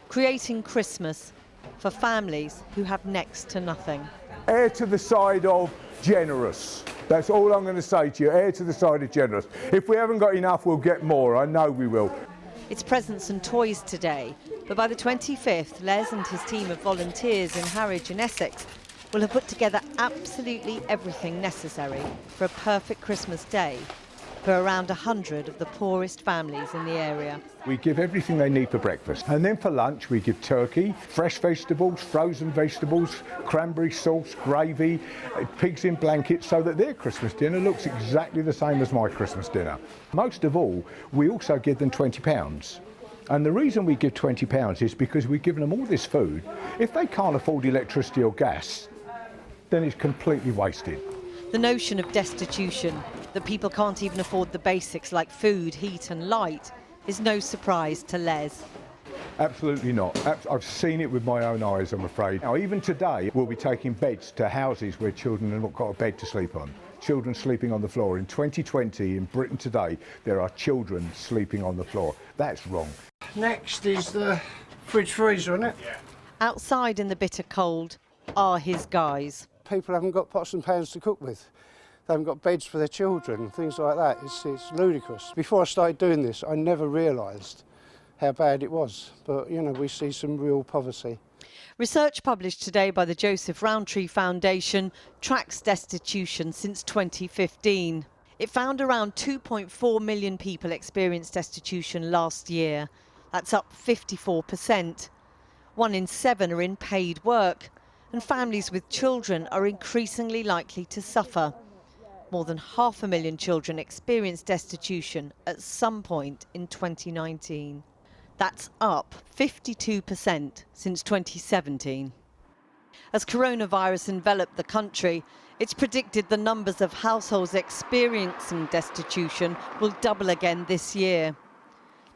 creating Christmas for families who have next to nothing. Err to the side of generous. That's all I'm going to say to you. Err to the side of generous. If we haven't got enough, we'll get more. I know we will. It's presents and toys today, but by the 25th, Les and his team of volunteers in Harwich in Essex will have put together absolutely everything necessary for a perfect Christmas day for around 100 of the poorest families in the area. We give everything they need for breakfast. And then for lunch, we give turkey, fresh vegetables, frozen vegetables, cranberry sauce, gravy, pigs in blankets, so that their Christmas dinner looks exactly the same as my Christmas dinner. Most of all, we also give them £20. And the reason we give £20 is because we've given them all this food. If they can't afford electricity or gas, then it's completely wasted. The notion of destitution, that people can't even afford the basics like food, heat and light, is no surprise to Les. Absolutely not. I've seen it with my own eyes, I'm afraid. Now, even today, we'll be taking beds to houses where children have not got a bed to sleep on. Children sleeping on the floor. In 2020, in Britain today, there are children sleeping on the floor. That's wrong. Next is the fridge freezer, isn't it? Outside in the bitter cold are his guys. People haven't got pots and pans to cook with. They haven't got beds for their children, things like that. It's ludicrous. Before I started doing this, I never realised how bad it was. But, you know, we see some real poverty. Research published today by the Joseph Rowntree Foundation tracks destitution since 2015. It found around 2.4 million people experienced destitution last year. That's up 54%. 1 in 7 are in paid work, and families with children are increasingly likely to suffer. More than 500,000 children experienced destitution at some point in 2019. That's up 52% since 2017. As coronavirus enveloped the country, it's predicted the numbers of households experiencing destitution will double again this year.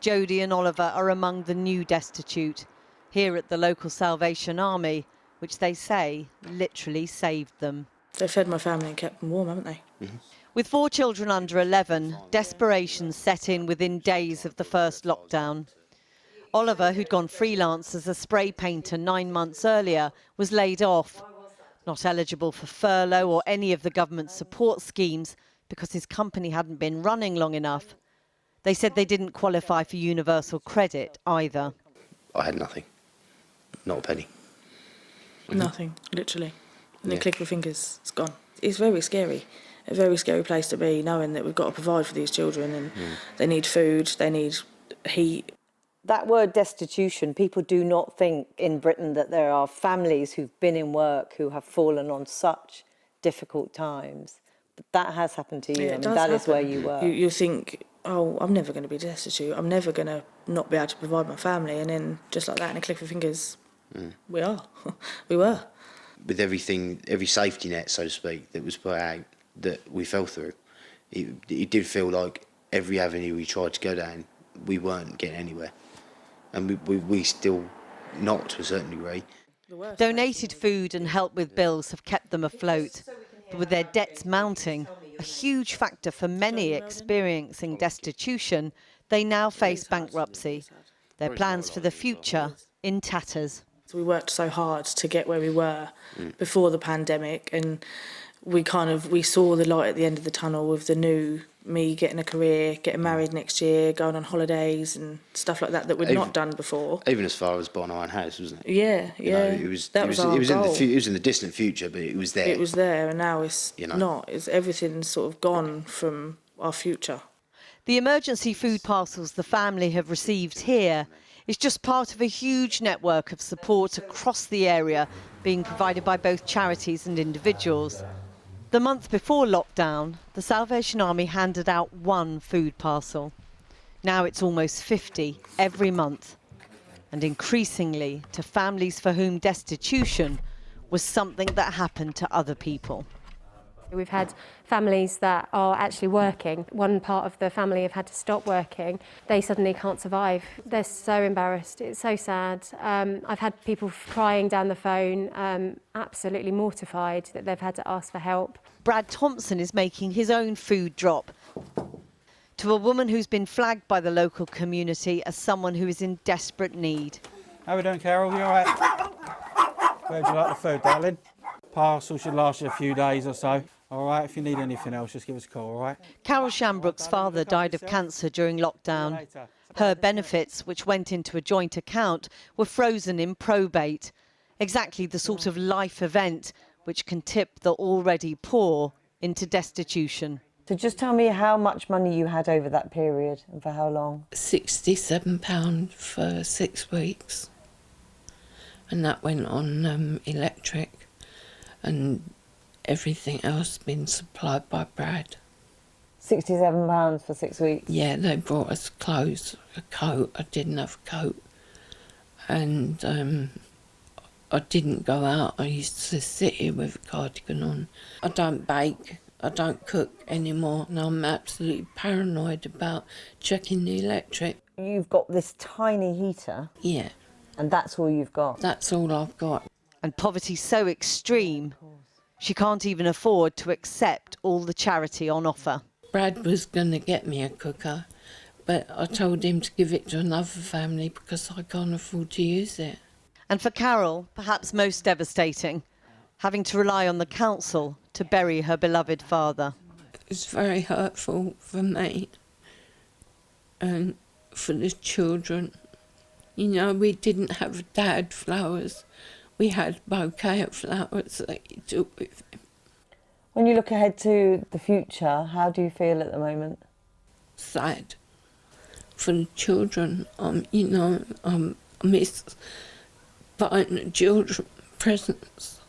Jodie and Oliver are among the new destitute, here at the local Salvation Army, which they say literally saved them. They fed my family and kept them warm, haven't they? Mm-hmm. With 4 children under 11, desperation set in within days of the first lockdown. Oliver, who'd gone freelance as a spray painter 9 months earlier, was laid off. Not eligible for furlough or any of the government support schemes because his company hadn't been running long enough. They said they didn't qualify for universal credit either. I had nothing. Not a penny. Nothing, literally. And the click of your fingers, it's gone. It's very scary. A very scary place to be, knowing that we've got to provide for these children and they need food, they need heat. That word destitution, people do not think in Britain that there are families who've been in work who have fallen on such difficult times. But that has happened to you. Yeah, I mean, that is where you were. You think, oh, I'm never going to be destitute. I'm never going to not be able to provide my family. And then just like that, in a click of your fingers, we are. We were. With everything, every safety net, so to speak, that was put out, that we fell through, it did feel like every avenue we tried to go down, we weren't getting anywhere. And we still not, to a certain degree. Donated food and help with bills have kept them afloat. But with their debts mounting, a huge factor for many experiencing destitution, they now face bankruptcy. Their plans for the future in tatters. So we worked so hard to get where we were before the pandemic, and we saw the light at the end of the tunnel with the new me getting a career, getting married next year, going on holidays and stuff like that we'd not done before. Even as far as buying our own house, wasn't it? Yeah, you know, it was in the distant future, but it was there. It was there, and now it's not. It's everything's sort of gone from our future. The emergency food parcels the family have received here is just part of a huge network of support across the area being provided by both charities and individuals. The month before lockdown, the Salvation Army handed out 1 food parcel. Now it's almost 50 every month, and increasingly to families for whom destitution was something that happened to other people. We've had families that are actually working. One part of the family have had to stop working. They suddenly can't survive. They're so embarrassed. It's so sad. I've had people crying down the phone, absolutely mortified that they've had to ask for help. Brad Thompson is making his own food drop to a woman who's been flagged by the local community as someone who is in desperate need. How are we doing, Carol? You all right? Where would you like the food, darling? Parcel should last you a few days or so. All right, if you need anything else, just give us a call, all right? Carol Shanbrook's father died of cancer during lockdown. Her benefits, which went into a joint account, were frozen in probate. Exactly the sort of life event which can tip the already poor into destitution. So just tell me how much money you had over that period and for how long? £67 for 6 weeks. And that went on electric, and everything else been supplied by Brad. £67 for 6 weeks? Yeah, they brought us clothes, a coat. I didn't have a coat. And I didn't go out. I used to sit here with a cardigan on. I don't bake. I don't cook anymore, and I'm absolutely paranoid about checking the electric. You've got this tiny heater? Yeah. And that's all you've got? That's all I've got. And poverty's so extreme, she can't even afford to accept all the charity on offer. Brad was going to get me a cooker, but I told him to give it to another family because I can't afford to use it. And for Carol, perhaps most devastating, having to rely on the council to bury her beloved father. It's very hurtful for me and for the children. You know, we didn't have dad flowers. We had a bouquet of flowers that he took with him. When you look ahead to the future, how do you feel at the moment? Sad for the children. You know, I miss buying the children presents.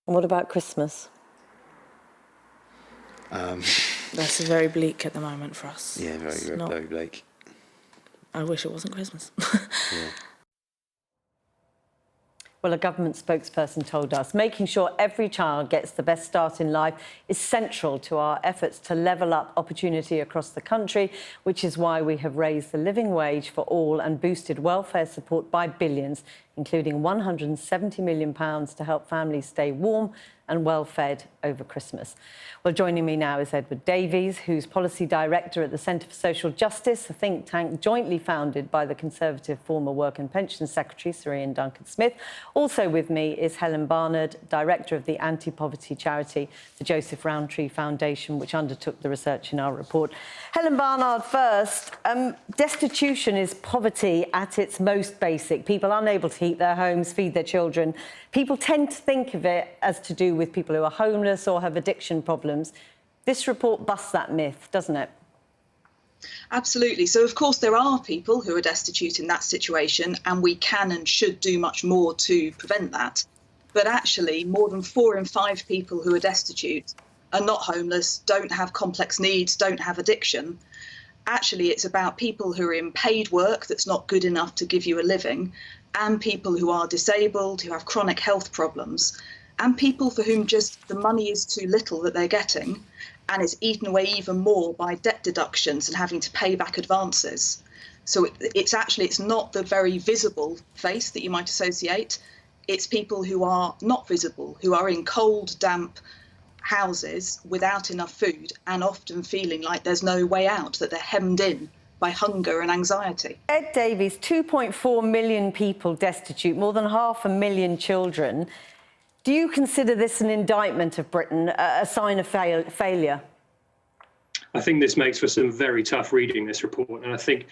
And what about Christmas? That's very bleak at the moment for us. Yeah, very bleak. I wish it wasn't Christmas. Yeah. Well, a government spokesperson told us making sure every child gets the best start in life is central to our efforts to level up opportunity across the country, which is why we have raised the living wage for all and boosted welfare support by billions, including £170 million to help families stay warm and well-fed over Christmas. Well, joining me now is Edward Davies, who's Policy Director at the Centre for Social Justice, a think tank jointly founded by the Conservative former Work and Pensions Secretary, Sir Ian Duncan-Smith. Also with me is Helen Barnard, Director of the anti-poverty charity, the Joseph Rowntree Foundation, which undertook the research in our report. Helen Barnard first. Destitution is poverty at its most basic. People unable to heat their homes, feed their children. People tend to think of it as to do with people who are homeless or have addiction problems. This report busts that myth, doesn't it? Absolutely. So, of course, there are people who are destitute in that situation, and we can and should do much more to prevent that. But actually, more than 4 in 5 people who are destitute are not homeless, don't have complex needs, don't have addiction. Actually, it's about people who are in paid work that's not good enough to give you a living, and people who are disabled, who have chronic health problems, and people for whom just the money is too little that they're getting, and it's eaten away even more by debt deductions and having to pay back advances. So it's not the very visible face that you might associate. It's people who are not visible, who are in cold, damp houses without enough food and often feeling like there's no way out, that they're hemmed in by hunger and anxiety. Ed Davies, 2.4 million people destitute, more than 500,000 children. Do you consider this an indictment of Britain, a sign of failure? I think this makes for some very tough reading, this report. And I think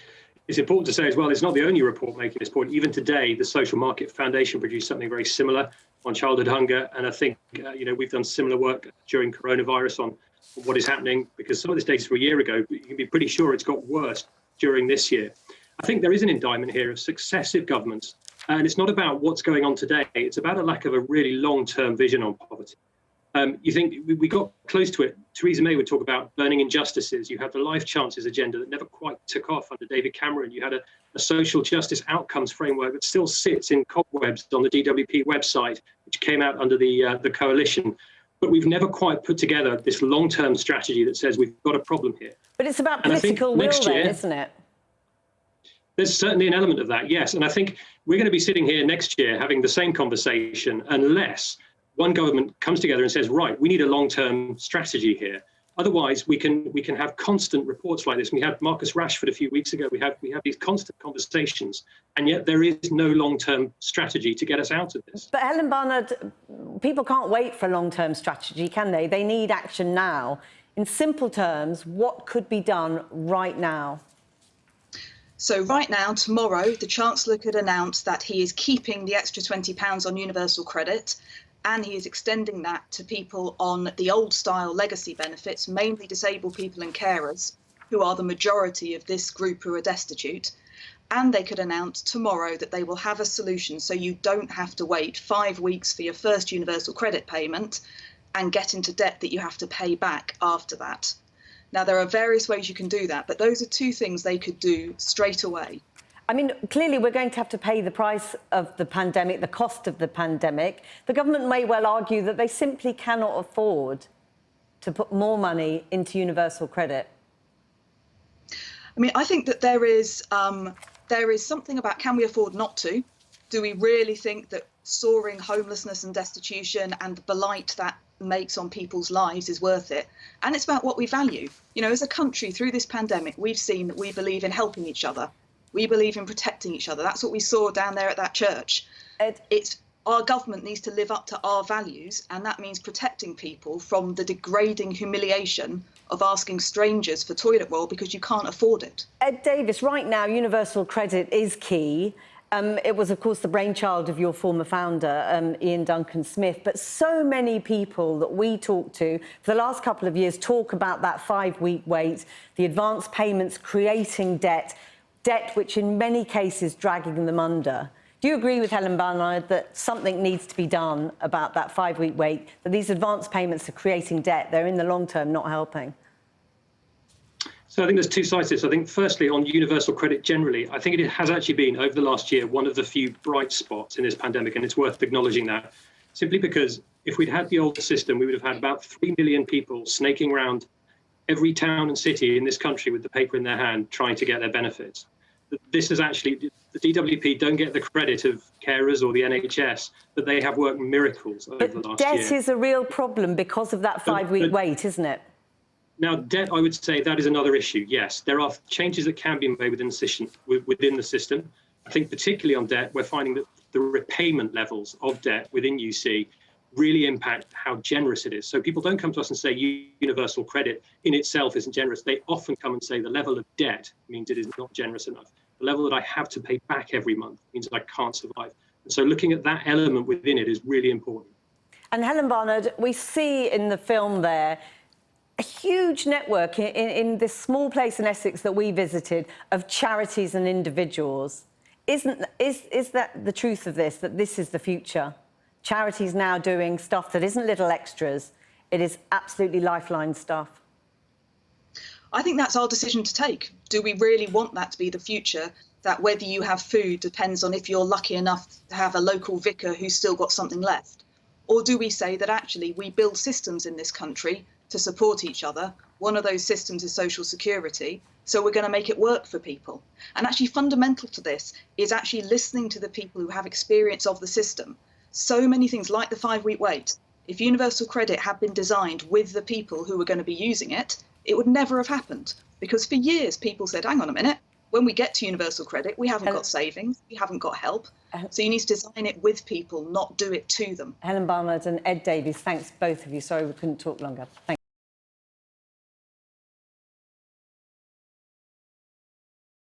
it's important to say as well, it's not the only report making this point. Even today, the Social Market Foundation produced something very similar on childhood hunger. And I think, we've done similar work during coronavirus on what is happening, because some of this data from a year ago, you can be pretty sure it's got worse during this year. I think there is an indictment here of successive governments. And it's not about what's going on today. It's about a lack of a really long-term vision on poverty. You think we got close to it. Theresa May would talk about burning injustices. You had the life chances agenda that never quite took off under David Cameron. You had a social justice outcomes framework that still sits in cobwebs on the DWP website, which came out under the coalition. But we've never quite put together this long-term strategy that says we've got a problem here. But it's about political will then, isn't it? There's certainly an element of that, yes. And I think we're going to be sitting here next year having the same conversation unless one government comes together and says, right, we need a long-term strategy here. Otherwise, we can have constant reports like this. We had Marcus Rashford a few weeks ago. We have these constant conversations, and yet there is no long-term strategy to get us out of this. But Helen Barnard, people can't wait for a long-term strategy, can they? They need action now. In simple terms, what could be done right now? So right now, tomorrow, the Chancellor could announce that he is keeping the extra £20 on universal credit, and he is extending that to people on the old-style legacy benefits, mainly disabled people and carers, who are the majority of this group who are destitute. And they could announce tomorrow that they will have a solution so you don't have to wait 5 weeks for your first universal credit payment and get into debt that you have to pay back after that. Now, there are various ways you can do that, but those are two things they could do straight away. I mean, clearly we're going to have to pay the price of the pandemic, the cost of the pandemic. The government may well argue that they simply cannot afford to put more money into universal credit. I mean, I think that there is something about, can we afford not to? Do we really think that soaring homelessness and destitution and the blight that makes on people's lives is worth it? And it's about what we value. You know, as a country, through this pandemic, we've seen that we believe in helping each other. We believe in protecting each other. That's what we saw down there at that church. It's our government needs to live up to our values, and that means protecting people from the degrading humiliation of asking strangers for toilet roll because you can't afford it. Ed Davis, right now, universal credit is key. It was, of course, the brainchild of your former founder, Ian Duncan Smith. But so many people that we talk to for the last couple of years talk about that 5-week wait, the advance payments creating debt which in many cases dragging them under. Do you agree with Helen Barnard that something needs to be done about that 5-week wait, that these advance payments are creating debt, they're in the long term not helping? So I think there's two sides to this. I think firstly on universal credit generally, I think it has actually been over the last year one of the few bright spots in this pandemic, and it's worth acknowledging that, simply because if we'd had the old system, we would have had about 3 million people snaking around every town and city in this country with the paper in their hand trying to get their benefits. This is actually, the DWP don't get the credit of carers or the NHS, but they have worked miracles over the last year. But debt is a real problem because of that 5-week wait, isn't it? Now, debt, I would say that is another issue, yes. There are changes that can be made within the system. I think particularly on debt, we're finding that the repayment levels of debt within UC really impact how generous it is. So people don't come to us and say universal credit in itself isn't generous. They often come and say the level of debt means it is not generous enough. The level that I have to pay back every month means I can't survive. And so looking at that element within it is really important. And Helen Barnard, we see in the film there a huge network in this small place in Essex that we visited of charities and individuals. Is that the truth of this, that this is the future? Charities now doing stuff that isn't little extras, it is absolutely lifeline stuff. I think that's our decision to take. Do we really want that to be the future? That whether you have food depends on if you're lucky enough to have a local vicar who's still got something left? Or do we say that actually we build systems in this country to support each other? One of those systems is social security, so we're going to make it work for people. And actually fundamental to this is actually listening to the people who have experience of the system. So many things like the 5-week wait. If universal credit had been designed with the people who were going to be using it, it would never have happened. Because for years, people said, hang on a minute, when we get to universal credit, we haven't got savings, we haven't got help. So you need to design it with people, not do it to them. Helen Barnard and Ed Davies, thanks both of you. Sorry we couldn't talk longer. Thank you.